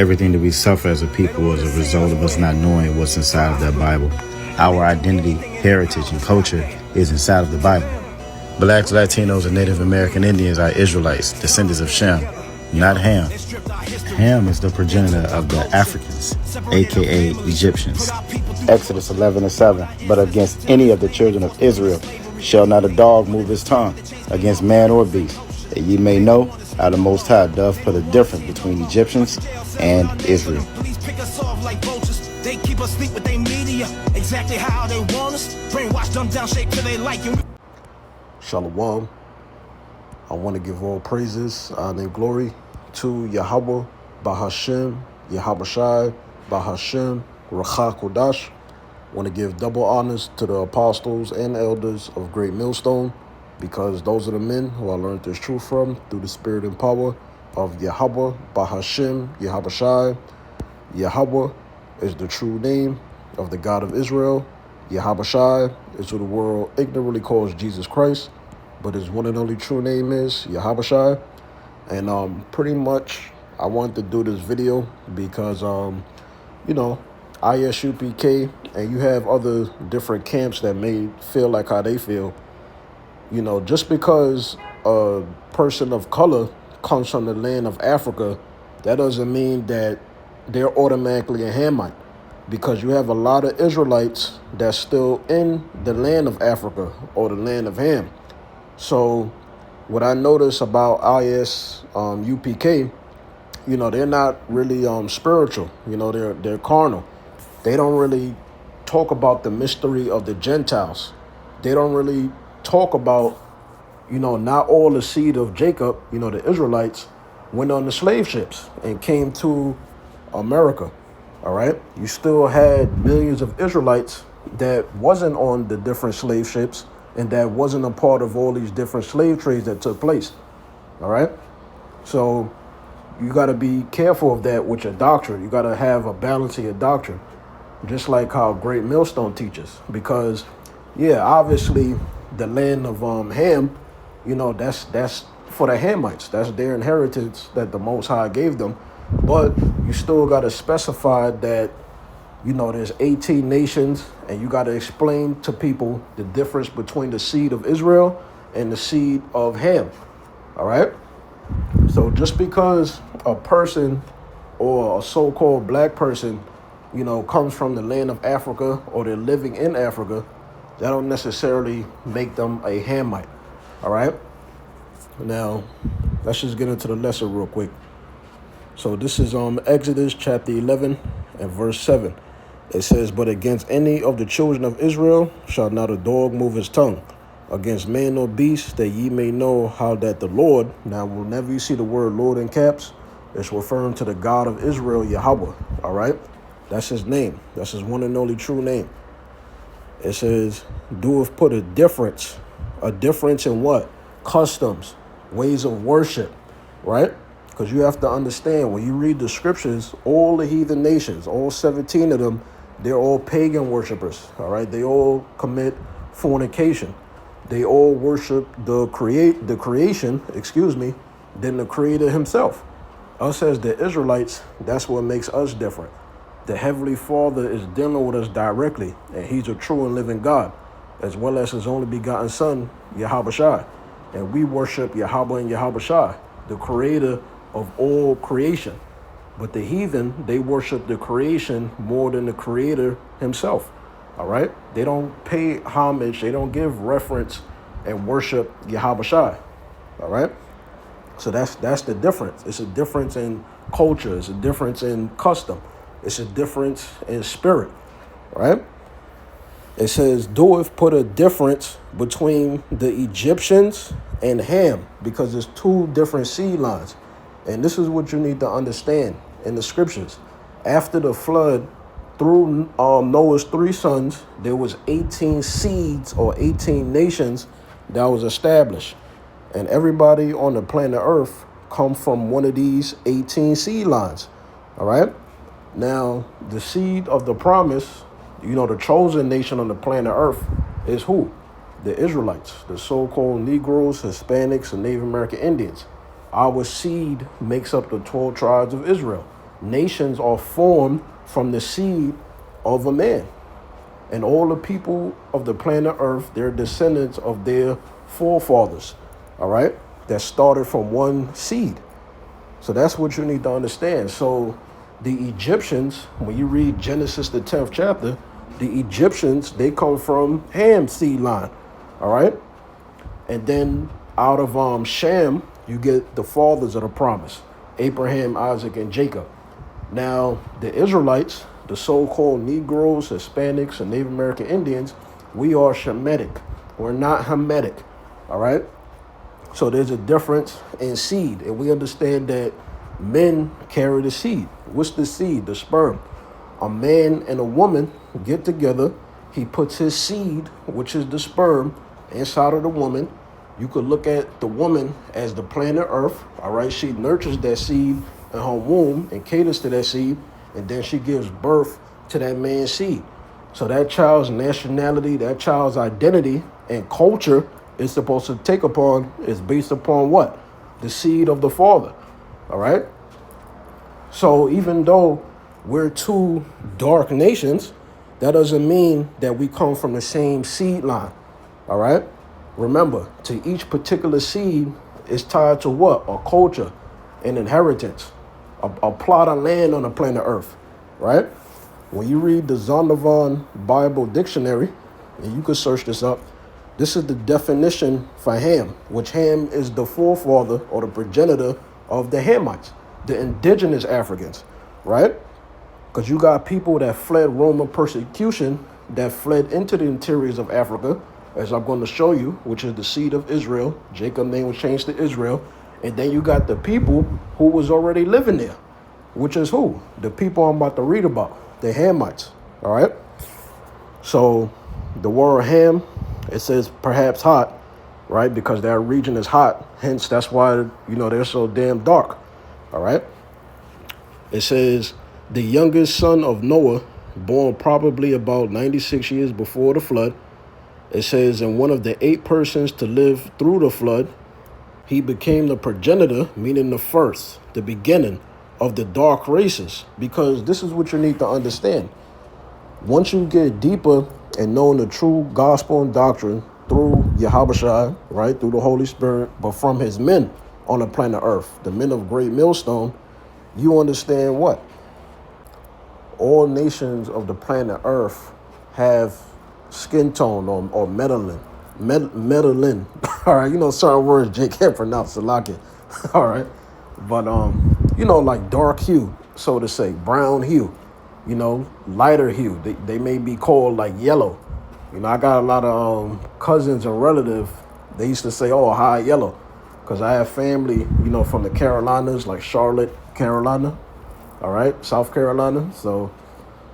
Everything that we suffer as a people is a result of us not knowing what's inside of that Bible. Our identity, heritage, and culture is inside of the Bible. Blacks, Latinos, and Native American Indians are Israelites, descendants of Shem, not Ham. Ham is the progenitor of the Africans, aka Egyptians. Exodus 11:7. But against any of the children of Israel shall not a dog move his tongue against man or beast, that ye may know how the Most High doth put a difference between Egyptians and Israel. They keep us sleep with their media, exactly how they want us. Brainwash them down, shape till they like you. Shalom. I want to give all praises, honor, and glory to Yahweh, Bahashem, Yahabashai, Bahashem, Racha Kodash. I want to give double honors to the apostles and elders of Great Millstone, because those are the men who I learned this truth from through the spirit and power of Yahweh, Bahashem, Yahabashai. Yahweh is the true name of the God of Israel. Yahabashai is who the world ignorantly calls Jesus Christ, but his one and only true name is Yahabashai. And pretty much I wanted to do this video because, you know, ISUPK, and you have other different camps that may feel like how they feel. You know, just because a person of color comes from the land of Africa, that doesn't mean that they're automatically a Hamite, because you have a lot of Israelites that's still in the land of Africa or the land of Ham. So what I notice about ISUPK, you know, they're not really spiritual. You know, they're carnal. They don't really talk about the mystery of the Gentiles. They don't really talk about, you know, not all the seed of Jacob, you know, the Israelites, went on the slave ships and came to America. All right. You still had millions of Israelites that wasn't on the different slave ships and that wasn't a part of all these different slave trades that took place. All right. So you got to be careful of that with your doctrine. You got to have a balance in your doctrine, just like how Great Millstone teaches. Because, yeah, obviously the land of Ham, you know, that's for the Hamites. That's their inheritance that the Most High gave them. But you still got to specify that, you know, there's 18 nations, and you got to explain to people the difference between the seed of Israel and the seed of Ham. All right. So just because a person or a so-called black person, you know, comes from the land of Africa or they're living in Africa, that don't necessarily make them a Hamite. All right. Now, let's just get into the lesson real quick. So this is Exodus chapter 11 and verse 7. It says, but against any of the children of Israel shall not a dog move his tongue against man or beast, that ye may know how that the Lord, now whenever you see the word Lord in caps, it's referring to the God of Israel, Yahweh. All right. That's his name. That's his one and only true name. It says, doeth put a difference in what? Customs, ways of worship, right? Because you have to understand, when you read the scriptures, all the heathen nations, all 17 of them, they're all pagan worshipers, all right? They all commit fornication. They all worship the creation, than the creator himself. Us as the Israelites, that's what makes us different. The Heavenly Father is dealing with us directly, and he's a true and living God, as well as his only begotten son, Yahabashai. And we worship Yahweh and Yahabashai, the creator of all creation. But the heathen, they worship the creation more than the creator himself. All right. They don't pay homage. They don't give reference and worship Yahabashai. All right. So that's the difference. It's a difference in culture. It's a difference in custom. It's a difference in spirit. All right. It says, doeth put a difference between the Egyptians and Ham, because there's two different seed lines. And this is what you need to understand in the scriptures. After the flood, through Noah's 3 sons, there was 18 seeds or 18 nations that was established. And everybody on the planet Earth come from one of these 18 seed lines. All right. Now, the seed of the promise, you know, the chosen nation on the planet Earth is who? The Israelites, the so-called Negroes, Hispanics, and Native American Indians. Our seed makes up the 12 tribes of Israel. nations are formed from the seed of a man. And all the people of the planet Earth, they're descendants of their forefathers, all right, that started from one seed. So that's what you need to understand. So the Egyptians, when you read Genesis, the 10th chapter, the Egyptians, they come from Ham's seed line, all right? And then out of Shem, you get the fathers of the promise, Abraham, Isaac, and Jacob. Now, the Israelites, the so-called Negroes, Hispanics, and Native American Indians, we are Shemitic. We're not Hamitic, all right? So there's a difference in seed, and we understand that men carry the seed. What's the seed? The sperm. A man and a woman get together. He puts his seed, which is the sperm, inside of the woman. You could look at the woman as the planet Earth, all right? She nurtures that seed in her womb and caters to that seed, and then she gives birth to that man's seed. So that child's nationality, that child's identity and culture is supposed to take upon, is based upon what? The seed of the father, all right? So even though we're two dark nations, that doesn't mean that we come from the same seed line, all right? Remember, to each particular seed is tied to what? A culture, an inheritance, a plot of land on the planet Earth, right? When you read the Zondervan Bible Dictionary, and you can search this up, this is the definition for Ham, which Ham is the forefather or the progenitor of the Hamites, the indigenous Africans, right? Because you got people that fled Roman persecution, that fled into the interiors of Africa, as I'm going to show you, which is the seed of Israel. Jacob's name was changed to Israel. And then you got the people who was already living there, which is who? The people I'm about to read about, the Hamites, all right? So the word Ham, it says perhaps hot, right? Because that region is hot. Hence, that's why, you know, they're so damn dark, all right? It says the youngest son of Noah, born probably about 96 years before the flood. It says, and one of the 8 persons to live through the flood, he became the progenitor, meaning the first, the beginning of the dark races. Because this is what you need to understand. Once you get deeper and know the true gospel and doctrine through Yahushua, right, through the Holy Spirit, but from his men on the planet Earth, the men of great millstone, you understand what? All nations of the planet Earth have skin tone or melanin. Melanin. All right, you know, certain words Jake can't pronounce, so lock it. All right. But, you know, like dark hue, so to say, brown hue, you know, lighter hue. They may be called like yellow. You know, I got a lot of cousins and relatives. They used to say, oh, high yellow. Because I have family, you know, from the Carolinas, like Charlotte, Carolina. All right, South Carolina. So,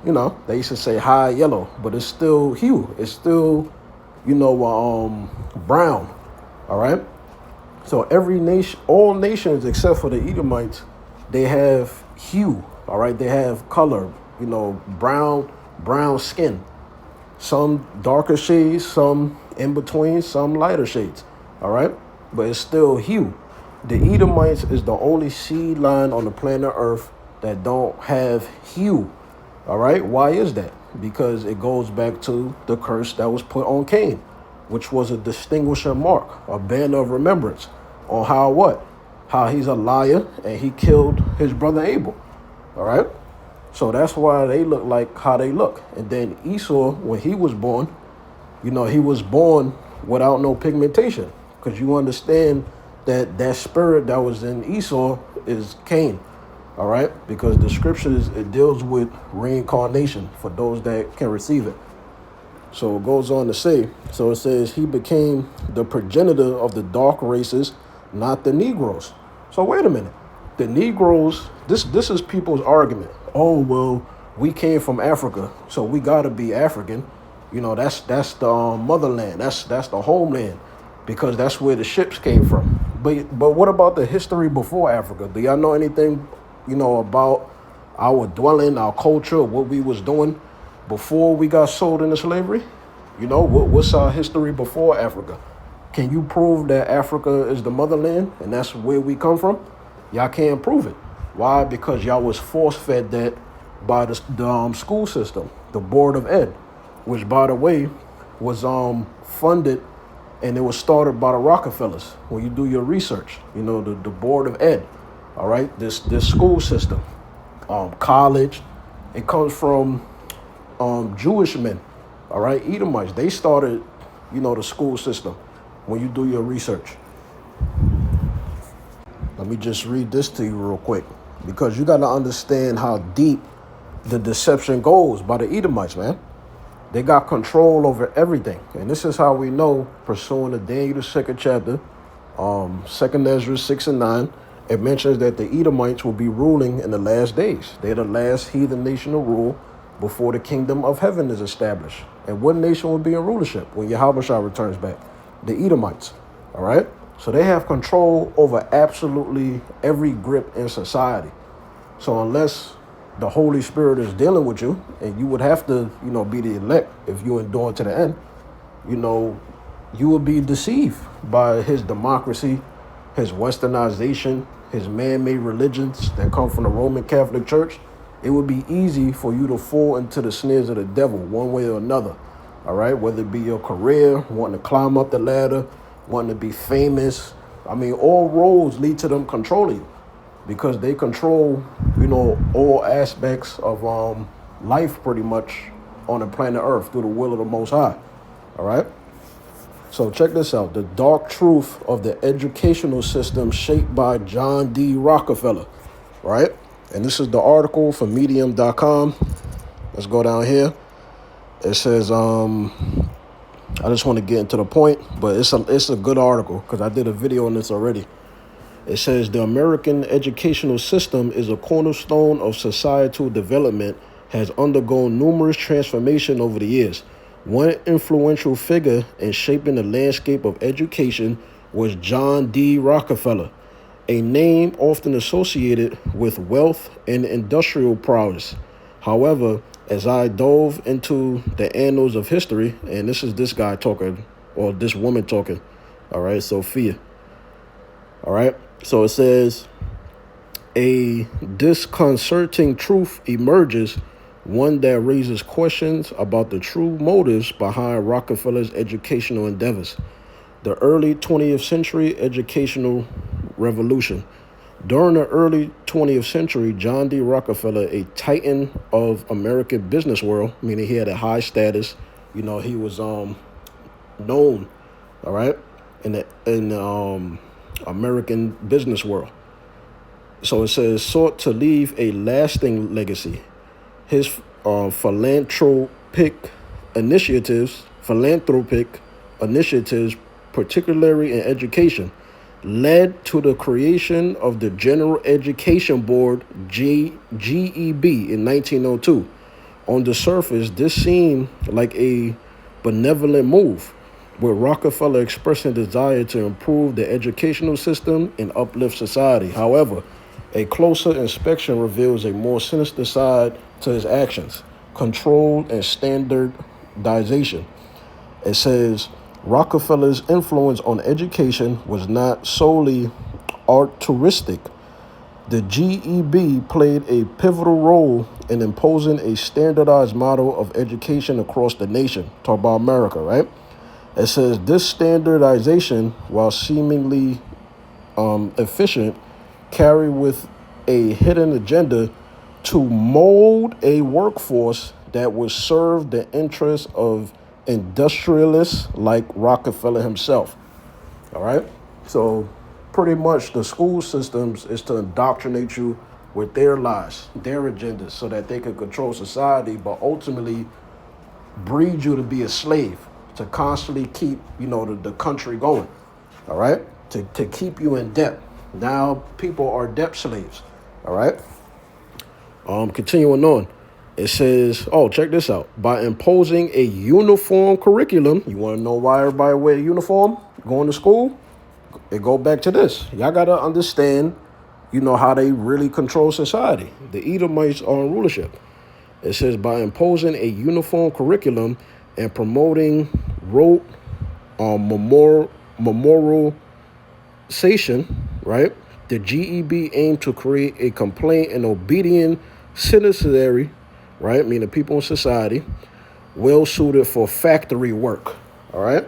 you know, they used to say high yellow, but it's still hue. It's still, you know, brown. All right. So every nation, all nations except for the Edomites, they have hue. All right. They have color, you know, brown skin. Some darker shades, some in between, some lighter shades. All right. But it's still hue. The Edomites is the only seed line on the planet Earth that don't have hue. All right. Why is that? Because it goes back to the curse that was put on Cain, which was a distinguishing mark, a band of remembrance on how what? How he's a liar and he killed his brother Abel. All right. So that's why they look like how they look. And then Esau, when he was born, you know, he was born without no pigmentation, because you understand that that spirit that was in Esau is Cain. All right, because the scriptures, it deals with reincarnation for those that can receive it. So it goes on to say, so it says he became the progenitor of the dark races, not the Negroes. So wait a minute, the Negroes, this is people's argument. Oh, well, we came from Africa, so we got to be African. You know, that's the motherland, that's the homeland, because that's where the ships came from. But what about the history before Africa? Do y'all know anything, you know, about our dwelling, our culture, what we was doing before we got sold into slavery? You know, what's our history before Africa? Can you prove that Africa is the motherland and that's where we come from? Y'all can't prove it. Why? Because y'all was force-fed that by the school system, the Board of Ed, which, by the way, was funded, and it was started by the Rockefellers. When you do your research, you know, the Board of Ed, all right, this school system, college, it comes from Jewish men, all right, Edomites. They started, you know, the school system when you do your research. Let me just read this to you real quick, because you got to understand how deep the deception goes by the Edomites, man. They got control over everything. And this is how we know, pursuing the Daniel, the 2nd chapter, 2nd Ezra 6 and 9, it mentions that the Edomites will be ruling in the last days. They're the last heathen nation to rule before the kingdom of heaven is established. And what nation will be in rulership when Yahushua returns back? The Edomites, all right? So they have control over absolutely every grip in society. So unless the Holy Spirit is dealing with you, and you would have to, you know, be the elect if you endure to the end, you know, you will be deceived by his democracy, his westernization, his man-made religions that come from the Roman Catholic Church. It would be easy for you to fall into the snares of the devil one way or another, all right? Whether it be your career, wanting to climb up the ladder, wanting to be famous. I mean, all roads lead to them controlling you, because they control, you know, all aspects of life pretty much on the planet Earth through the will of the Most High, all right? So check this out, the dark truth of the educational system shaped by John D. Rockefeller, right? And this is the article from medium.com. Let's go down here. It says, I just want to get into the point, but it's a good article because I did a video on this already. It says the American educational system is a cornerstone of societal development, has undergone numerous transformations over the years. One influential figure in shaping the landscape of education was John D. Rockefeller, a name often associated with wealth and industrial prowess. However, as I dove into the annals of history, and this is this guy talking, or this woman talking, all right, Sophia, all right, so it says, a disconcerting truth emerges, one that raises questions about the true motives behind Rockefeller's educational endeavors. The early 20th century educational revolution. During the early 20th century, John D. Rockefeller, a titan of American business world, meaning he had a high status, you know, he was known, all right, in the American business world. So it says, sought to leave a lasting legacy. His philanthropic initiatives, particularly in education, led to the creation of the General Education Board, GEB, in 1902. On the surface, this seemed like a benevolent move, with Rockefeller expressing desire to improve the educational system and uplift society. However, a closer inspection reveals a more sinister side to his actions: control and standardization. It says, Rockefeller's influence on education was not solely altruistic. The GEB played a pivotal role in imposing a standardized model of education across the nation. Talk about America, right? It says this standardization, while seemingly efficient, carried with a hidden agenda to mold a workforce that would serve the interests of industrialists like Rockefeller himself. All right? So pretty much the school systems is to indoctrinate you with their lies, their agendas, so that they can control society, but ultimately breed you to be a slave, to constantly keep, you know, the country going. All right? To keep you in debt. Now people are debt slaves. All right? Continuing on. It says, oh, check this out. By imposing a uniform curriculum, you want to know why everybody wear a uniform going to school? It go back to this. Y'all got to understand, you know, how they really control society. The Edomites are in rulership. It says, by imposing a uniform curriculum and promoting memorialization, right? The GEB aimed to create a complaint and obedient citizenry, right? Meaning people in society, well suited for factory work. All right.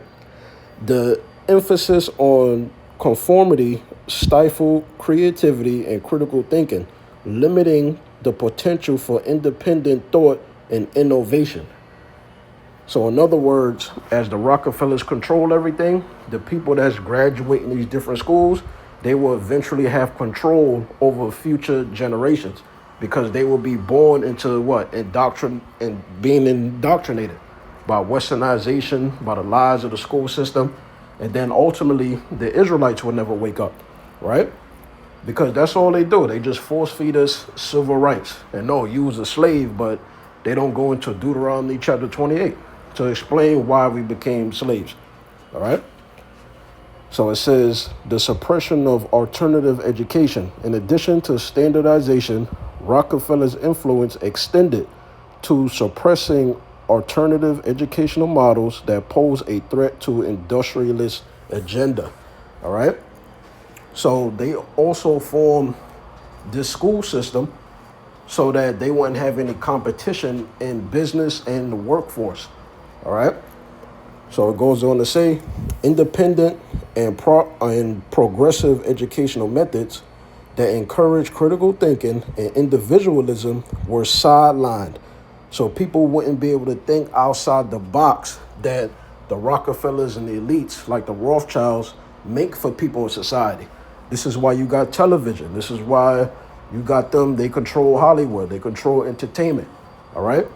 The emphasis on conformity stifled creativity and critical thinking, limiting the potential for independent thought and innovation. So in other words, as the Rockefellers control everything, the people that's graduating these different schools, they will eventually have control over future generations because they will be born into what? Being indoctrinated by westernization, by the lies of the school system. And then ultimately the Israelites will never wake up, right? Because that's all they do. They just force feed us civil rights. And no, you was a slave, but they don't go into Deuteronomy chapter 28 to explain why we became slaves, all right? So it says, the suppression of alternative education. In addition to standardization, Rockefeller's influence extended to suppressing alternative educational models that pose a threat to industrialist agenda, all right? So they also formed this school system so that they wouldn't have any competition in business and the workforce, all right? So it goes on to say, independent and progressive educational methods that encourage critical thinking and individualism were sidelined. So people wouldn't be able to think outside the box that the Rockefellers and the elites, like the Rothschilds, make for people in society. This is why you got television. This is why you got them. They control Hollywood. They control entertainment. All right?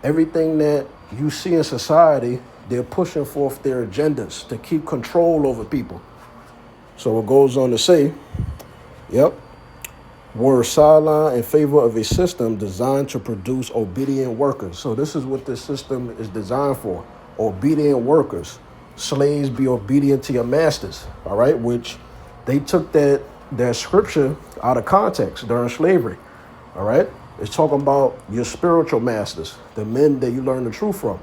Everything that you see in society, they're pushing forth their agendas to keep control over people. So it goes on to say, were sidelined in favor of a system designed to produce obedient workers. So this is what this system is designed for. Obedient workers. Slaves, be obedient to your masters. All right? Which they took that scripture out of context during slavery. All right? It's talking about your spiritual masters, the men that you learn the truth from,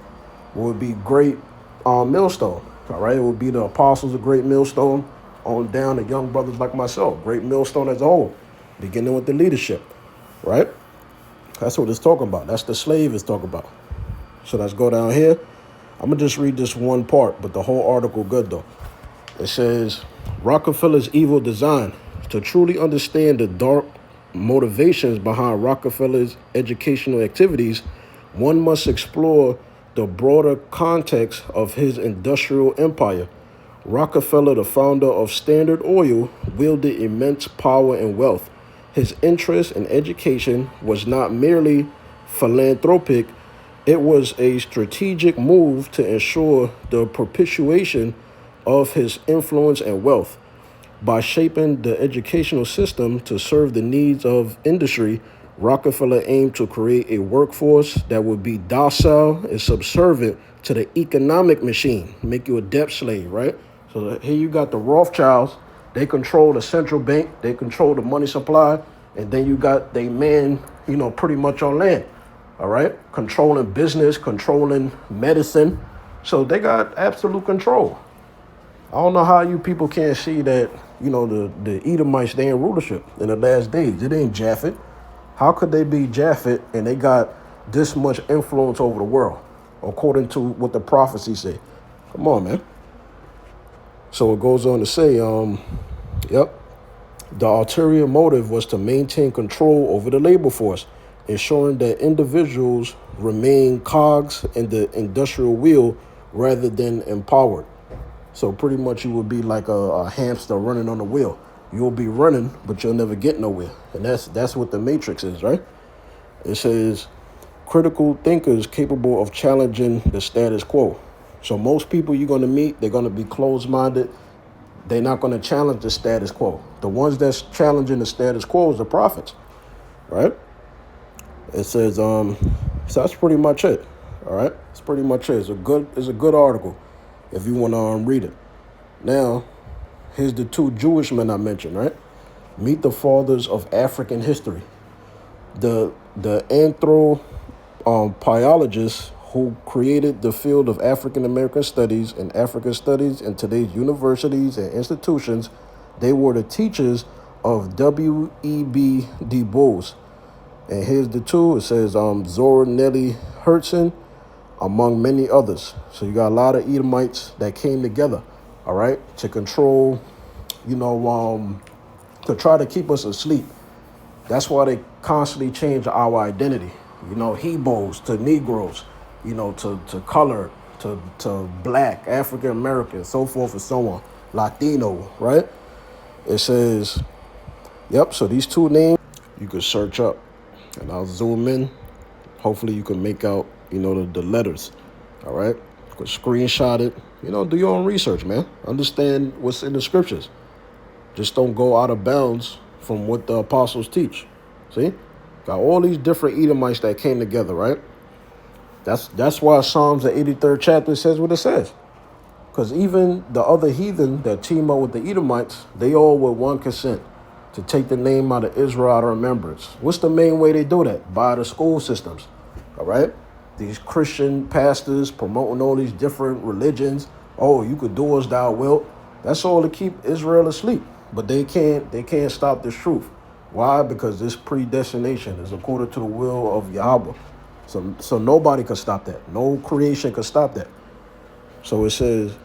would be great millstone. All right? It would be the apostles of great millstone on down to young brothers like myself. Great millstone as a whole, beginning with the leadership. Right? That's what it's talking about. That's the slave is talking about. So let's go down here. I'm going to just read this one part, but the whole article good though. It says, Rockefeller's evil design. To truly understand the dark motivations behind Rockefeller's educational activities, one must explore the broader context of his industrial empire. Rockefeller, the founder of Standard Oil, wielded immense power and wealth. His interest in education was not merely philanthropic, it was a strategic move to ensure the perpetuation of his influence and wealth. By shaping the educational system to serve the needs of industry, Rockefeller aimed to create a workforce that would be docile and subservient to the economic machine, make you a debt slave, right? So here you got the Rothschilds, they control the central bank, they control the money supply, and then you got they man, pretty much on land, all right? Controlling business, controlling medicine. So they got absolute control. I don't know how you people can't see that, the Edomites, they in rulership in the last days. It ain't Japhet. How could they be Japhet and they got this much influence over the world, according to what the prophecy say? Come on, man. So it goes on to say, the ulterior motive was to maintain control over the labor force, ensuring that individuals remain cogs in the industrial wheel rather than empowered. So pretty much you would be like a hamster running on the wheel. You'll be running, but you'll never get nowhere. And that's what the matrix is, right? It says critical thinkers capable of challenging the status quo. So most people you're going to meet, they're going to be closed-minded. They're not going to challenge the status quo. The ones that's challenging the status quo is the prophets, right? It says, so that's pretty much it, all right? It's pretty much it. It's a good article if you want to read it. Now, here's the two Jewish men I mentioned, right? Meet the fathers of African history. The anthropologists who created the field of African American studies and African studies in today's universities and institutions, they were the teachers of W.E.B. Du Bois. And here's the two. It says Zora Neale Hurston, among many others. So you got a lot of Edomites that came together, all right, to control, to try to keep us asleep. That's why they constantly change our identity. Hebrews to Negroes, to color, to black, African American, so forth and so on. Latino, right? It says, yep, so these two names you could search up. And I'll zoom in. Hopefully you can make out, the letters. All right? You can screenshot it. Do your own research, man. Understand what's in the scriptures. Just don't go out of bounds from what the apostles teach. See? Got all these different Edomites that came together, right? That's why Psalms, the 83rd chapter, says what it says. Because even the other heathen that team up with the Edomites, they all with one consent to take the name out of Israel out of remembrance. What's the main way they do that? By the school systems, all right? These Christian pastors promoting all these different religions. Oh, you could do as thou wilt. That's all to keep Israel asleep. But they can't stop this truth. Why? Because this predestination is according to the will of Yahweh. So nobody can stop that. No creation can stop that. So it says,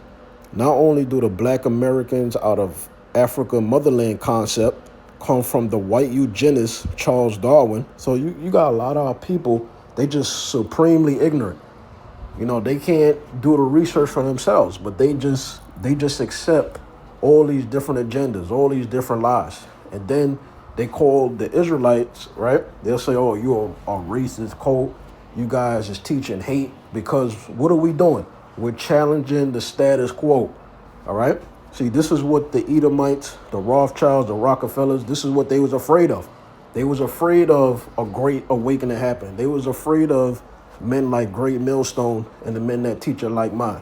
not only do the black Americans out of Africa motherland concept come from the white eugenist Charles Darwin. So you got a lot of our people, they just supremely ignorant. They can't do the research for themselves, but they just accept all these different agendas, all these different lies. And then they call the Israelites, right? They'll say, oh, you're a racist cult. You guys is teaching hate, because what are we doing? We're challenging the status quo, all right? See, this is what the Edomites, the Rothschilds, the Rockefellers, this is what they was afraid of. They was afraid of a great awakening happening. They was afraid of men like Great Millstone and the men that teach it like mine,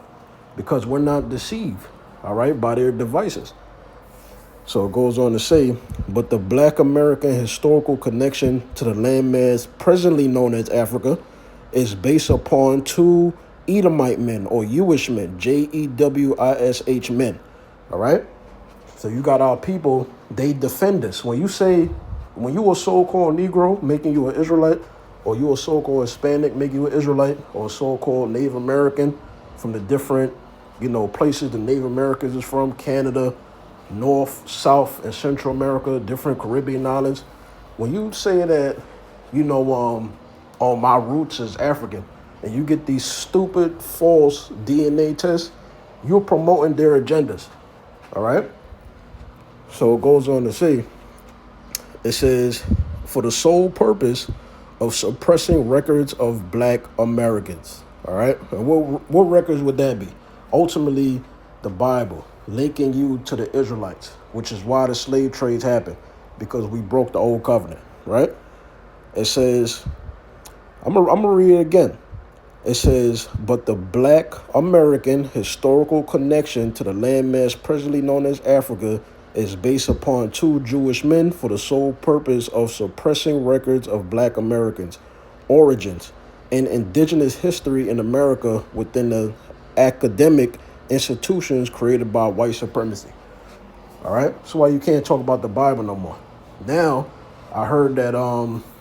because we're not deceived, all right, by their devices. So it goes on to say, but the black American historical connection to the landmass presently known as Africa is based upon two Edomite men, or Jewish men, Jewish men. All right? So you got our people, they defend us. When you a so-called Negro making you an Israelite, or you a so-called Hispanic making you an Israelite, or a so-called Native American from the different, places the Native Americans is from, Canada, North, South, and Central America, different Caribbean islands. When you say that, all my roots is African, and you get these stupid false DNA tests, you're promoting their agendas. All right? So it goes on to say, it says, for the sole purpose of suppressing records of black Americans. All right? And what records would that be? Ultimately, the Bible, linking you to the Israelites, which is why the slave trades happened, because we broke the old covenant, right? It says, I'm gonna read it again. It says, but the black American historical connection to the landmass presently known as Africa is based upon two Jewish men for the sole purpose of suppressing records of black Americans, origins, and indigenous history in America within the academic institutions created by white supremacy. All right? That's why you can't talk about the Bible no more. Now, I heard that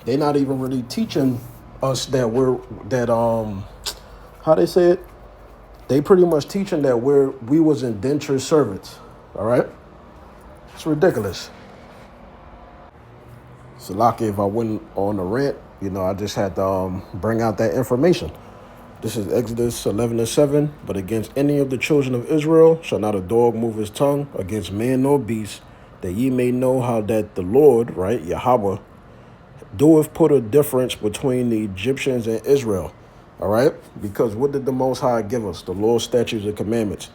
they're not even really teaching us that how they say it? They pretty much teaching that we was indentured servants. All right? It's ridiculous. So, lucky if I went on a rant, I just had to bring out that information. This is Exodus 11:7. But against any of the children of Israel shall not a dog move his tongue against man nor beast, that ye may know how that the Lord, right, Yahweh, doeth put a difference between the Egyptians and Israel. All right? Because what did the Most High give us? The law, statutes, and commandments.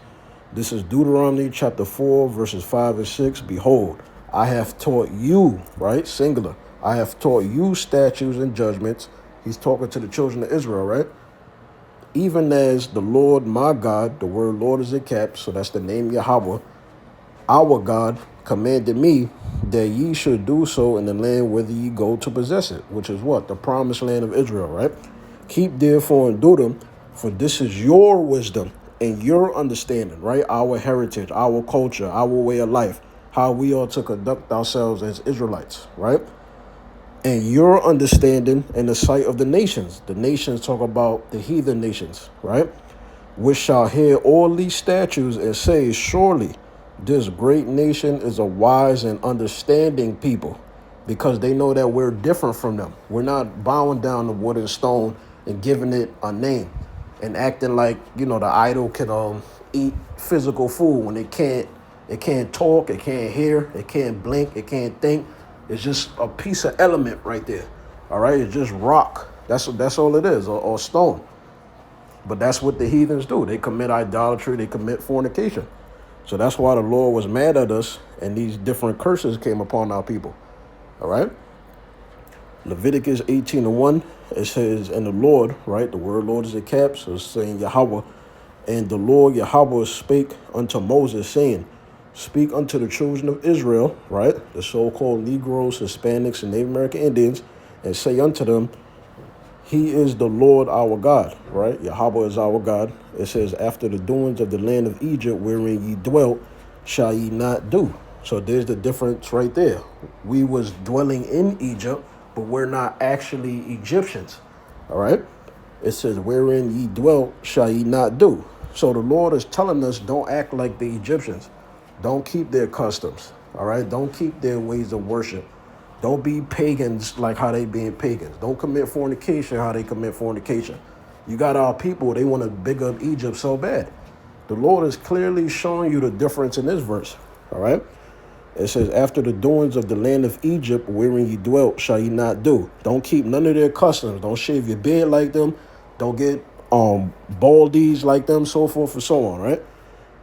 This is Deuteronomy chapter 4, verses 5 and 6. Behold, I have taught you, right, singular, I have taught you statutes and judgments. He's talking to the children of Israel, right? Even as the Lord my God, the word Lord is in caps, so that's the name Yahweh, our God, commanded me that ye should do so in the land whither ye go to possess it, which is what? The promised land of Israel, right? Keep therefore and do them, for this is your wisdom and your understanding, right? Our heritage, our culture, our way of life. how we ought to conduct ourselves as Israelites, right? And your understanding in the sight of the nations. The nations talk about the heathen nations, right? Which shall hear all these statutes and say, surely this great nation is a wise and understanding people, because they know that we're different from them. We're not bowing down to wood and stone and giving it a name and acting like, you know, the idol can eat physical food when it can't talk, it can't hear, it can't blink, it can't think. It's just a piece of element right there. All right, it's just rock. That's all it is, or stone. But that's what the heathens do. They commit idolatry, they commit fornication. So that's why the Lord was mad at us, and these different curses came upon our people. All right. Leviticus 18:1, it says, and the Lord, right? The word Lord is in caps, so it's saying Yahweh. And the Lord Yahweh spake unto Moses, saying, speak unto the children of Israel, right? The so-called Negroes, Hispanics, and Native American Indians, and say unto them, he is the Lord our God, right? Yahweh is our God. It says, after the doings of the land of Egypt, wherein ye dwelt, shall ye not do. So there's the difference right there. We was dwelling in Egypt, but we're not actually Egyptians, all right? It says, wherein ye dwelt, shall ye not do. So the Lord is telling us, don't act like the Egyptians. Don't keep their customs, all right? Don't keep their ways of worship. Don't be pagans like how they being pagans. Don't commit fornication how they commit fornication. You got our people, they want to big up Egypt so bad. The Lord is clearly showing you the difference in this verse, all right? It says, after the doings of the land of Egypt, wherein ye dwelt, shall ye not do. Don't keep none of their customs. Don't shave your beard like them. Don't get baldies like them, so forth and so on, right?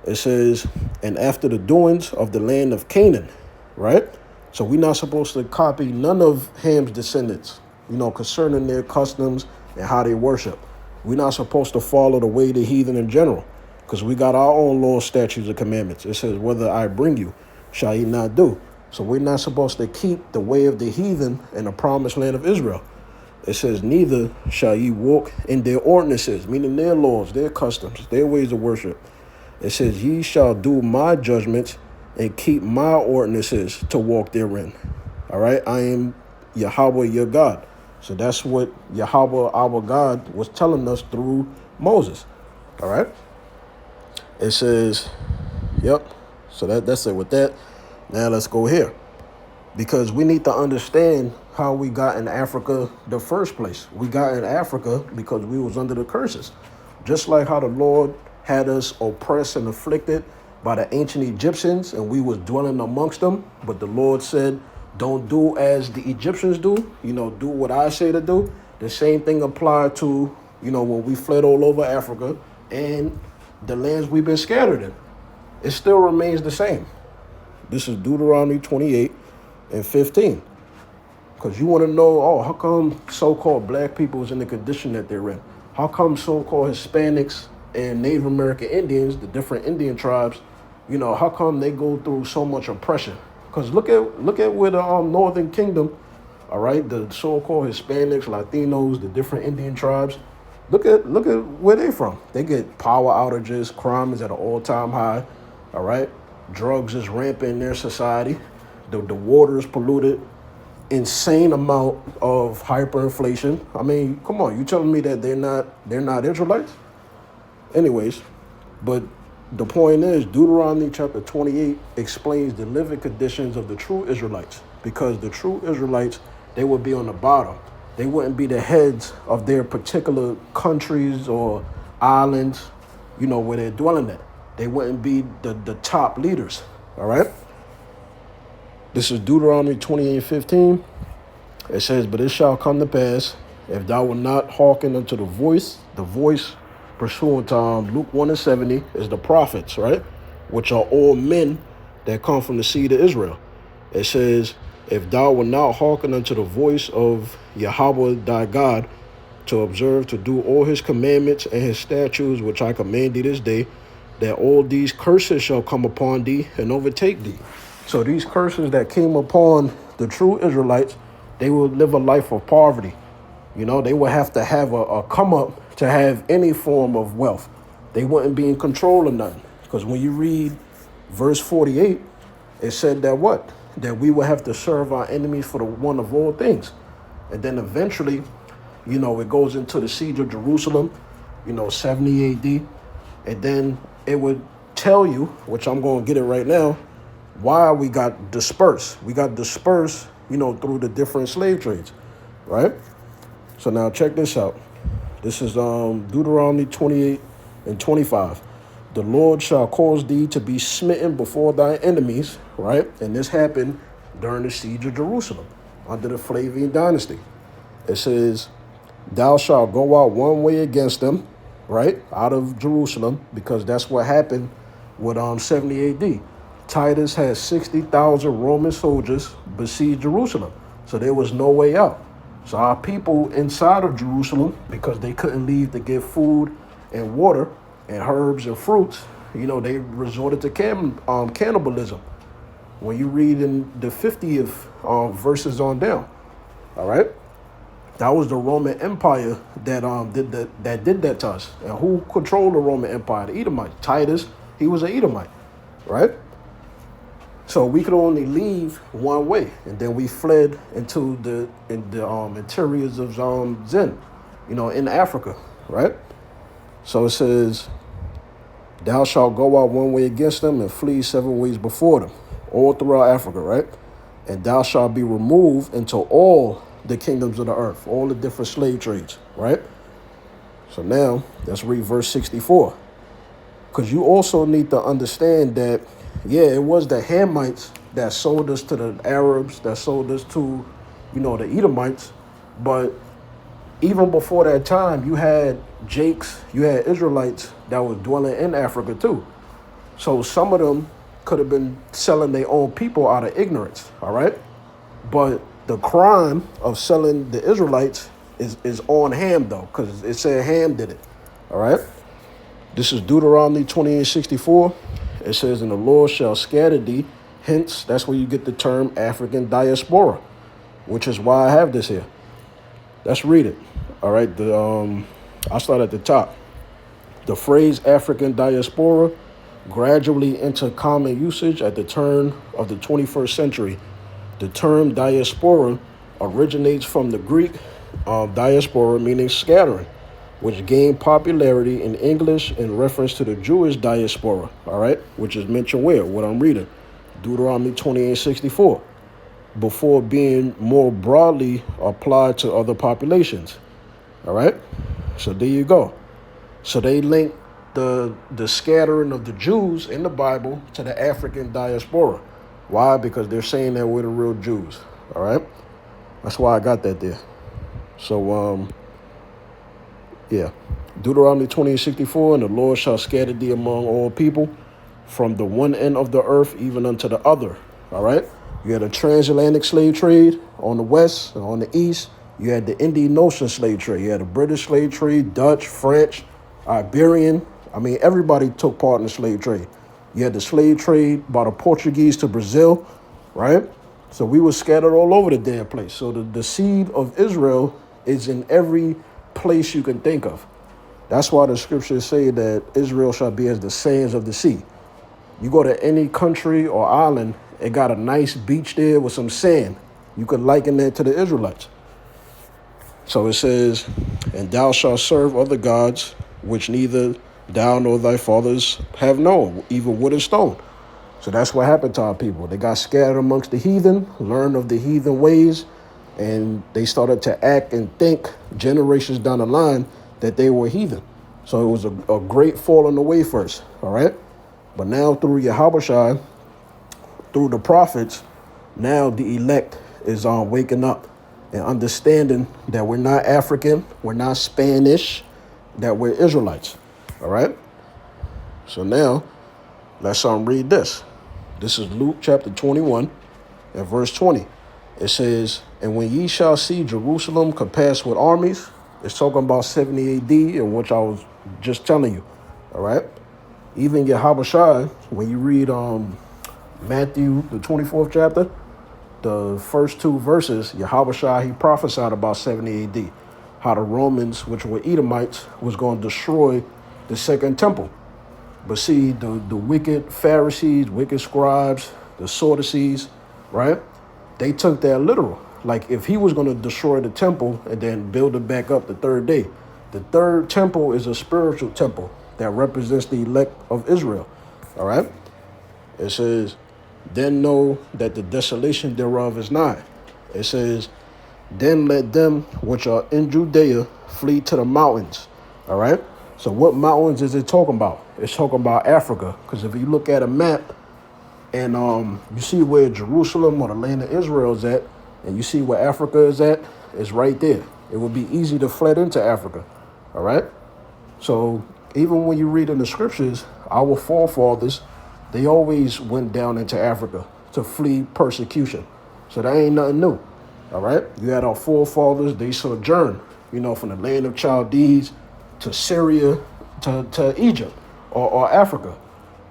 It says, and after the doings of the land of Canaan, right? So we're not supposed to copy none of Ham's descendants, you know, concerning their customs and how they worship. We're not supposed to follow the way of the heathen in general, because we got our own laws, statutes, and commandments. It says, whether I bring you, shall ye not do. So we're not supposed to keep the way of the heathen in the promised land of Israel. It says, neither shall ye walk in their ordinances, meaning their laws, their customs, their ways of worship. It says, ye shall do my judgments and keep my ordinances to walk therein. All right, I am Yahweh your God. So that's what Yahweh our God was telling us through Moses. All right. It says, yep. So that's it with that. Now let's go here, because we need to understand how we got in Africa the first place. We got in Africa because we was under the curses. Just like how the Lord had us oppressed and afflicted by the ancient Egyptians, and we was dwelling amongst them. But the Lord said, don't do as the Egyptians do, you know, do what I say to do. The same thing applied to, you know, when we fled all over Africa and the lands we've been scattered in. It still remains the same. This is Deuteronomy 28:15. Because you want to know, oh, how come so-called black people is in the condition that they're in? How come so-called Hispanics and Native American Indians, the different Indian tribes, you know, how come they go through so much oppression? Because look at where the Northern Kingdom, all right, the so-called Hispanics, Latinos, the different Indian tribes, look at where they from. They get power outages, crime is at an all-time high, all right? Drugs is rampant in their society. The water is polluted. Insane amount of hyperinflation. I mean, come on, you telling me that they're not Israelites? Anyways, but the point is, Deuteronomy chapter 28 explains the living conditions of the true Israelites, because the true Israelites, they would be on the bottom. They wouldn't be the heads of their particular countries or islands, you know, where they're dwelling at. They wouldn't be the top leaders, all right? This is Deuteronomy 28:15. It says, but it shall come to pass, if thou wilt not hearken unto the voice pursuant to Luke 1:70 is the prophets, right? Which are all men that come from the seed of Israel. It says, if thou wilt not hearken unto the voice of Yahweh thy God, to observe to do all his commandments and his statutes, which I command thee this day, that all these curses shall come upon thee and overtake thee. So these curses that came upon the true Israelites, they would live a life of poverty. You know, they would have to have a come up to have any form of wealth. They wouldn't be in control of nothing. Because when you read verse 48, it said that what? That we would have to serve our enemies for the one of all things. And then eventually, it goes into the siege of Jerusalem, 70 AD. And then it would tell you, which I'm going to get it right now, why we got dispersed. We got dispersed, through the different slave trades, right? So now check this out. This is Deuteronomy 28 and 25. The Lord shall cause thee to be smitten before thy enemies, right? And this happened during the siege of Jerusalem under the Flavian dynasty. It says, thou shalt go out one way against them, right? Out of Jerusalem, because that's what happened with 70 AD. Titus had 60,000 Roman soldiers besiege Jerusalem. So there was no way out. So our people inside of Jerusalem, because they couldn't leave to get food and water and herbs and fruits, they resorted to cannibalism. When you read in the 50th verses on down, all right? That was the Roman Empire that did that to us. And who controlled the Roman Empire? The Edomites. Titus, he was an Edomite, right? So we could only leave one way, and then we fled into the interiors of Zen, in Africa, right? So it says, thou shalt go out one way against them and flee 7 ways before them, all throughout Africa, right? And thou shalt be removed into all the kingdoms of the earth, all the different slave trades, right? So now let's read verse 64, because you also need to understand that, yeah, it was the Hamites that sold us to the Arabs, that sold us to, the Edomites. But even before that time, you had Jakes, you had Israelites that was dwelling in Africa too. So some of them could have been selling their own people out of ignorance, all right? But the crime of selling the Israelites is on Ham, though, because it said Ham did it, all right? This is Deuteronomy 28:64. It says, and the Lord shall scatter thee. Hence, that's where you get the term African diaspora, which is why I have this here. Let's read it. All right, I'll start at the top. The phrase African diaspora gradually entered common usage at the turn of the 21st century. The term diaspora originates from the Greek diaspora, meaning scattering, which gained popularity in English in reference to the Jewish diaspora, all right, which is mentioned where? What I'm reading, Deuteronomy 28:64, before being more broadly applied to other populations, all right? So there you go. So they link the scattering of the Jews in the Bible to the African diaspora. Why? Because they're saying that we're the real Jews, all right? That's why I got that there. So, yeah, Deuteronomy 28:64, and the Lord shall scatter thee among all people, from the one end of the earth even unto the other. All right? You had a transatlantic slave trade on the west and on the east. You had the Indian Ocean slave trade. You had the British slave trade, Dutch, French, Iberian. I mean, everybody took part in the slave trade. You had the slave trade by the Portuguese to Brazil, right? So we were scattered all over the damn place. So the seed of Israel is in every place you can think of. That's why the scriptures say that Israel shall be as the sands of the sea. You go to any country or island, it got a nice beach there with some sand. You could liken that to the Israelites. So it says, and thou shalt serve other gods, which neither thou nor thy fathers have known, even wood and stone. So that's what happened to our people. They got scattered amongst the heathen, learned of the heathen ways, and they started to act and think generations down the line that they were heathen. So it was a great falling away first, all right? But now through Yahushua, through the prophets, now the elect is waking up and understanding that we're not African, we're not Spanish, that we're Israelites, all right? So now, let's read this. This is Luke chapter 21 and verse 20. It says, and when ye shall see Jerusalem compassed with armies, it's talking about 70 AD, in which I was just telling you, all right? Even Yahushua, when you read Matthew, the 24th chapter, the first 2 verses, Yahushua, he prophesied about 70 AD, how the Romans, which were Edomites, was going to destroy the second temple. But see, the wicked Pharisees, wicked scribes, the Sadducees, right? They took that literal. Like if he was going to destroy the temple and then build it back up the third day, the third temple is a spiritual temple that represents the elect of Israel. All right. It says, then know that the desolation thereof is nigh. It says, then let them which are in Judea flee to the mountains. All right. So what mountains is it talking about? It's talking about Africa. Because if you look at a map and you see where Jerusalem or the land of Israel is at, and you see where Africa is at, it's right there. It would be easy to fled into Africa. All right. So even when you read in the scriptures, our forefathers, they always went down into Africa to flee persecution. So that ain't nothing new. All right. You had our forefathers, they sojourned, from the land of Chaldees to Syria to Egypt or Africa.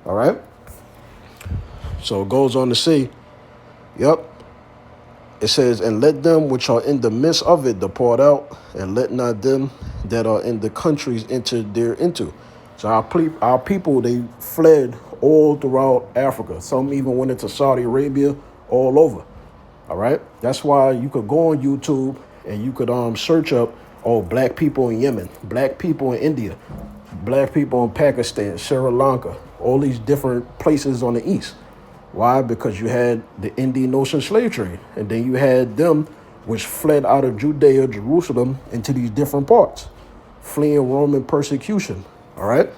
All right. So it goes on to say, yep. It says, and let them which are in the midst of it depart out, and let not them that are in the countries enter thereinto. So our people, they fled all throughout Africa. Some even went into Saudi Arabia, all over. All right. That's why you could go on YouTube and you could search up, black people in Yemen, black people in India, black people in Pakistan, Sri Lanka, all these different places on the east. Why? Because you had the Indian Ocean slave trade, and then you had them which fled out of Judea, Jerusalem, into these different parts, fleeing Roman persecution. All right.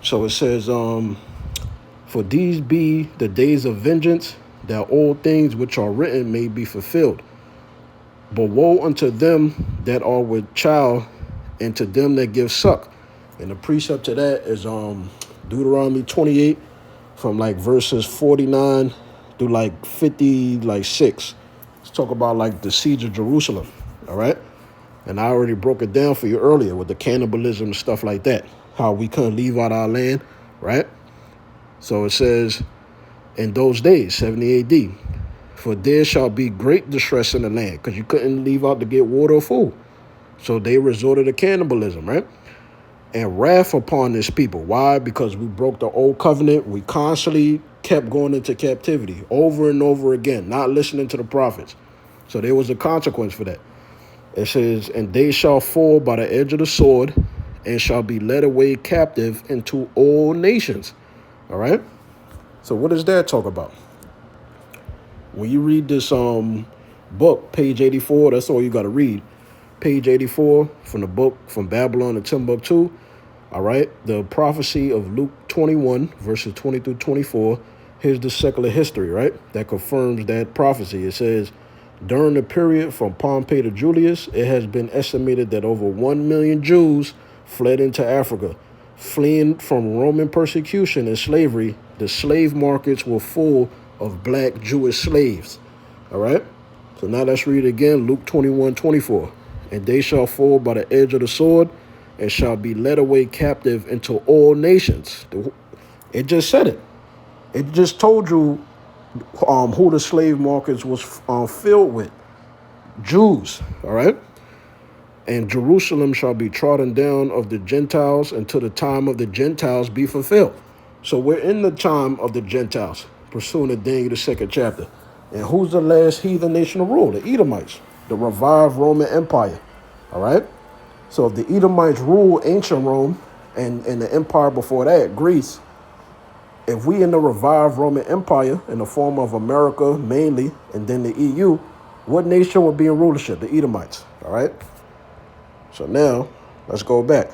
So it says, for these be the days of vengeance, that all things which are written may be fulfilled. But woe unto them that are with child, and to them that give suck. And the precept to that is Deuteronomy 28, from like verses 49 through like 56. Let's talk about like the siege of Jerusalem. All right. And I already broke it down for you earlier with the cannibalism and stuff like that, how we couldn't leave out our land. Right. So it says, in those days, 70 AD, for there shall be great distress in the land, because you couldn't leave out to get water or food. So they resorted to cannibalism, right? And wrath upon this people. Why? Because we broke the old covenant. We constantly kept going into captivity over and over again, not listening to the prophets. So there was a consequence for that. It says, and they shall fall by the edge of the sword, and shall be led away captive into all nations. All right. So what does that talk about? When you read this book, page 84, that's all you got to read. Page 84 from the book From Babylon to Timbuktu. All right. The prophecy of Luke 21, verses 20 through 24. Here's the secular history, right? That confirms that prophecy. It says, during the period from Pompey to Julius, it has been estimated that over 1 million Jews fled into Africa. Fleeing from Roman persecution and slavery, the slave markets were full of black Jewish slaves. All right. So now let's read again. Luke 21:24. And they shall fall by the edge of the sword, and shall be led away captive into all nations. It just said it. It just told you who the slave markets was filled with. Jews. All right. And Jerusalem shall be trodden down of the Gentiles until the time of the Gentiles be fulfilled. So we're in the time of the Gentiles, pursuing the Daniel, the 2nd chapter. And who's the last heathen nation to rule? The Edomites, the revived Roman Empire. All right. So if the Edomites rule ancient Rome and the empire before that, Greece, if we in the revived Roman Empire in the form of America mainly, and then the EU, what nation would be in rulership? The Edomites. All right. So now, let's go back.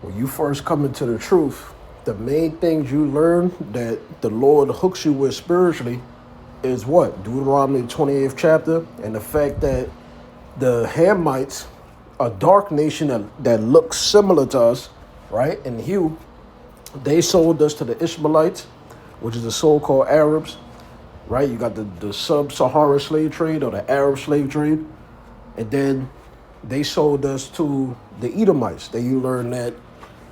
When you first come into the truth, the main things you learn that the Lord hooks you with spiritually is what? Deuteronomy 28th chapter, and the fact that the Hamites, a dark nation that looks similar to us, right, in hue, they sold us to the Ishmaelites, which is the so-called Arabs, right? You got the sub-Saharan slave trade or the Arab slave trade, and then they sold us to the Edomites. Then you learn that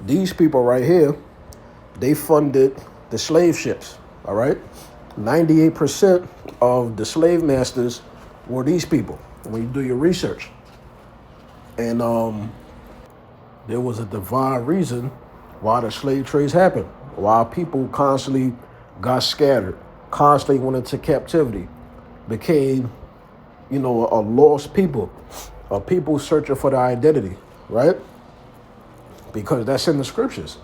these people right here, they funded the slave ships, all right? 98% of the slave masters were these people when you do your research. And there was a divine reason why the slave trades happened. while people constantly got scattered, constantly went into captivity, became, a lost people, a people searching for their identity, right? Because that's in the scriptures.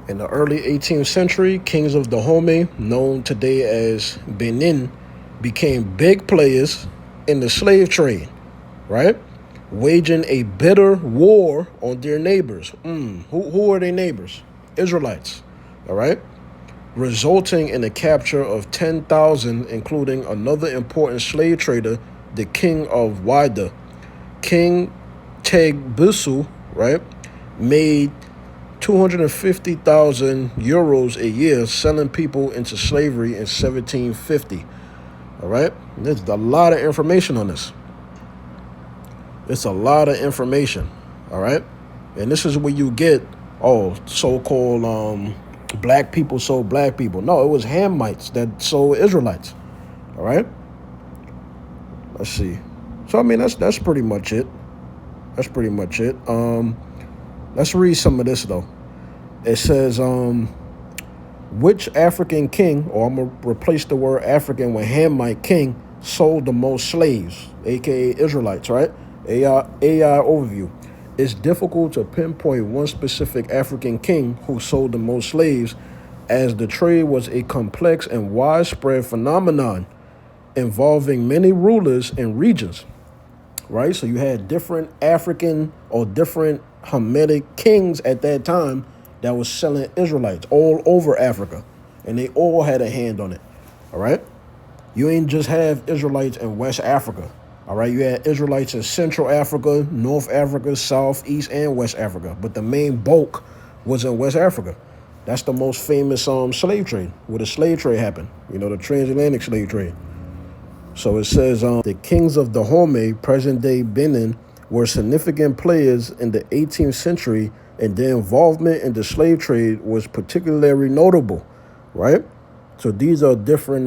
In the early 18th century, kings of Dahomey, known today as Benin, became big players in the slave trade, right? Waging a bitter war on their neighbors. Who are their neighbors? Israelites, all right? Resulting in the capture of 10,000, including another important slave trader, the king of Wida. King Tegbusu, right, made 250,000 euros a year selling people into slavery in 1750. All right? There's a lot of information on this. It's a lot of information. All right? And this is where you get, so-called black people sold black people. No, it was Hamites that sold Israelites. All right? Let's see. So, I mean, that's pretty much it. That's pretty much it. Let's read some of this, though. It says, which African king, or I'm going to replace the word African with Hamite king, sold the most slaves, a.k.a. Israelites, right? AI overview. It's difficult to pinpoint one specific African king who sold the most slaves, as the trade was a complex and widespread phenomenon involving many rulers and regions, right? So you had different African or different Hamitic kings at that time that was selling Israelites all over Africa, and they all had a hand on it, all right? You ain't just have Israelites in West Africa, all right? You had Israelites in Central Africa, North Africa, South, East, and West Africa, but the main bulk was in West Africa. That's the most famous slave trade, where the slave trade happened, the transatlantic slave trade. So it says, the kings of Dahomey, present-day Benin, were significant players in the 18th century, and their involvement in the slave trade was particularly notable, right? So these are different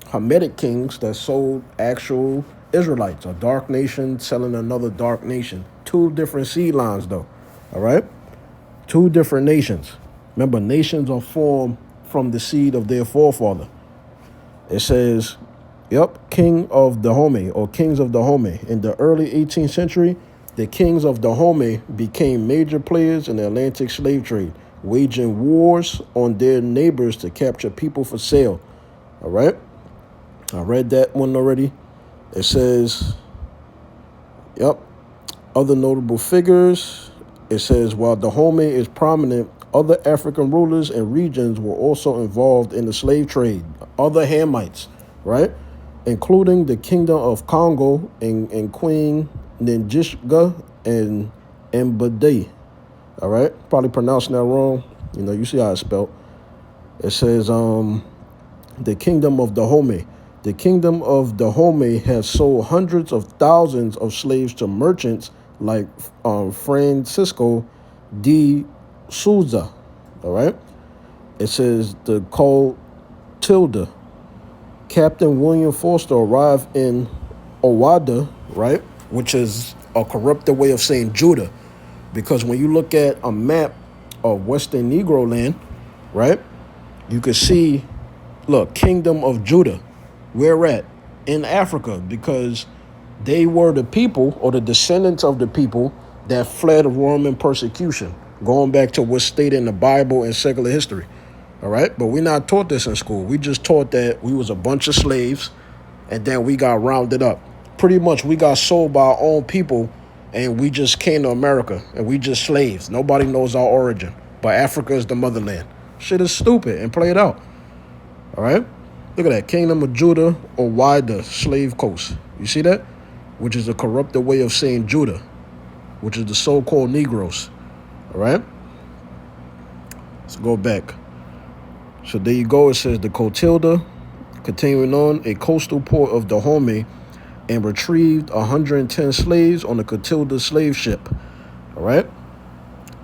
Hamitic kings that sold actual Israelites, a dark nation selling another dark nation. Two different seed lines, though, all right? Two different nations. Remember, nations are formed from the seed of their forefather. It says, king of Dahomey, or kings of Dahomey. In the early 18th century, the kings of Dahomey became major players in the Atlantic slave trade, waging wars on their neighbors to capture people for sale. All right? I read that one already. It says, other notable figures. It says, while Dahomey is prominent, other African rulers and regions were also involved in the slave trade. Other Hamites, right? Including the Kingdom of Congo and Queen Njishga and Mbade. All right? Probably pronouncing that wrong. You see how it's spelled. It says, the Kingdom of Dahomey. The Kingdom of Dahomey has sold hundreds of thousands of slaves to merchants like Francisco de Souza. All right? It says the Clotilda. Captain William Foster arrived in Owada, right, which is a corrupted way of saying Judah, because when you look at a map of Western Negro land, right, you can see, look, Kingdom of Judah. Where at? In Africa, because they were the people or the descendants of the people that fled Roman persecution, going back to what's stated in the Bible and secular history. All right, but we're not taught this in school. We just taught that we was a bunch of slaves, and then we got rounded up. Pretty much, we got sold by our own people, and we just came to America, and we just slaves. Nobody knows our origin, but Africa is the motherland. Shit is stupid and play it out. All right, look at that, Kingdom of Judah or Wida, slave coast. You see that? Which is a corrupted way of saying Judah, which is the so-called Negroes. All right, let's go back. So there you go. It says the Clotilda, continuing on, a coastal port of Dahomey, and retrieved 110 slaves on the Clotilda slave ship. All right.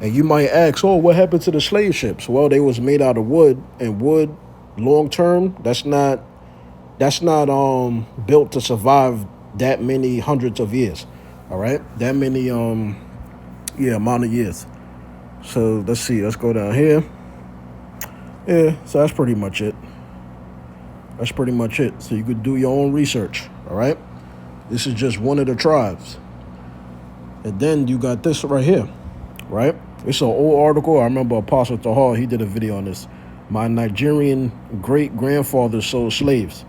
And you might ask, what happened to the slave ships? Well, they was made out of wood, and wood, long term, that's not built to survive that many hundreds of years. All right. That many amount of years. So let's see. Let's go down here. Yeah, so that's pretty much it. That's pretty much it. So you could do your own research, all right? This is just one of the tribes. And then you got this right here, right? It's an old article. I remember Apostle Tahar, he did a video on this. My Nigerian great-grandfather sold slaves.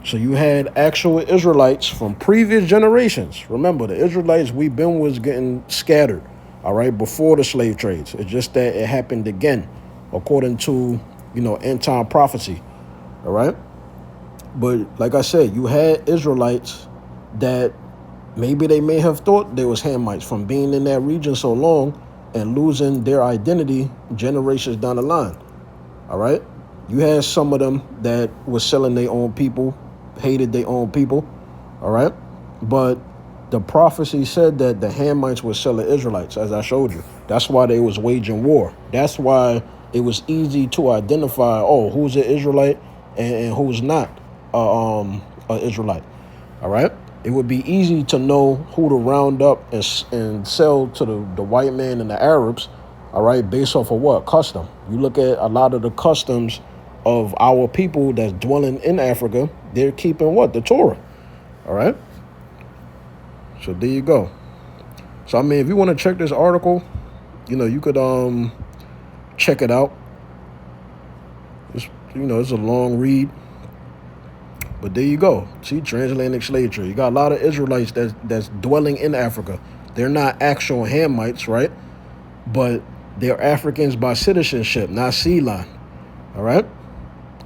So you had actual Israelites from previous generations. Remember, the Israelites was getting scattered, all right, before the slave trades. It's just that it happened again, according to, end-time prophecy, all right? But like I said, you had Israelites that maybe they may have thought they was Hamites from being in that region so long and losing their identity generations down the line, all right? You had some of them that was selling their own people, hated their own people, all right? But the prophecy said that the Hamites were selling Israelites, as I showed you. That's why they was waging war. That's why it was easy to identify, who's an Israelite and who's not an Israelite, all right? It would be easy to know who to round up and sell to the white man and the Arabs, all right, based off of what? Custom. You look at a lot of the customs of our people that's dwelling in Africa, they're keeping what? The Torah, all right? So there you go. So, I mean, if you want to check this article, you could check it out. It's, it's a long read. But there you go. See, transatlantic slave trade. You got a lot of Israelites that's dwelling in Africa. They're not actual Hamites, right? But they're Africans by citizenship, not sea line. All right?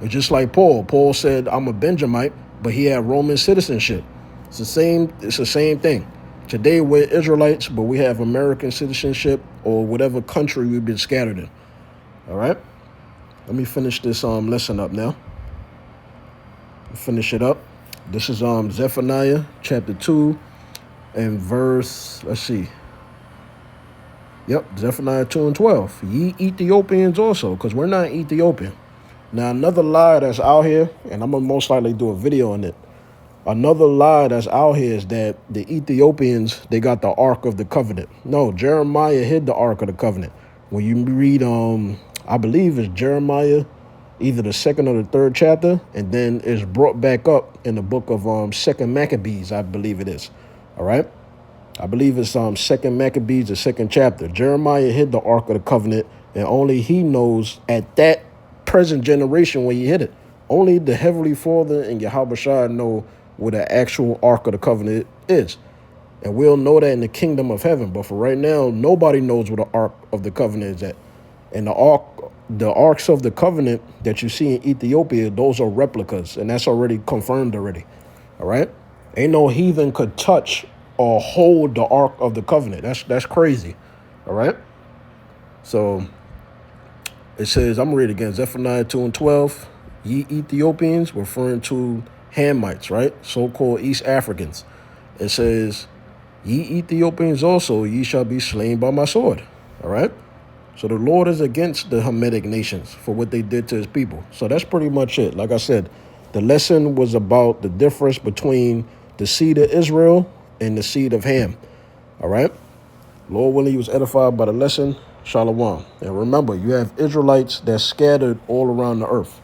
It's just like Paul. Paul said, I'm a Benjamite, but he had Roman citizenship. It's the same thing. Today we're Israelites, but we have American citizenship or whatever country we've been scattered in. All right? Let me finish this lesson up now. Finish it up. This is Zephaniah chapter 2 and verse, let's see. Yep, Zephaniah 2 and 12. Ye Ethiopians also, because we're not Ethiopian. Now, another lie that's out here, and I'm going to most likely do a video on it. Another lie that's out here is that the Ethiopians, they got the Ark of the Covenant. No, Jeremiah hid the Ark of the Covenant. When you read, I believe it's Jeremiah, either the 2nd or the 3rd chapter, and then it's brought back up in the book of 2nd Maccabees, I believe it is. All right? I believe it's 2nd Maccabees, the 2nd chapter. Jeremiah hid the Ark of the Covenant, and only he knows at that present generation when he hid it. Only the Heavenly Father and Yahawashi know where the actual Ark of the Covenant is. And we'll know that in the kingdom of heaven. But for right now, nobody knows where the Ark of the Covenant is at. And the Arks of the Covenant that you see in Ethiopia, those are replicas. And that's already confirmed already. All right? Ain't no heathen could touch or hold the Ark of the Covenant. That's crazy. All right? So it says, I'm going to read it again. Zephaniah 2 and 12. Ye Ethiopians, referring to Hamites, right? So-called East Africans. It says, ye Ethiopians also, ye shall be slain by my sword. All right? So the Lord is against the Hamitic nations for what they did to his people. So that's pretty much it. Like I said, the lesson was about the difference between the seed of Israel and the seed of Ham. All right? Lord willing, you was edified by the lesson. Shalom. And remember, you have Israelites that's scattered all around the earth.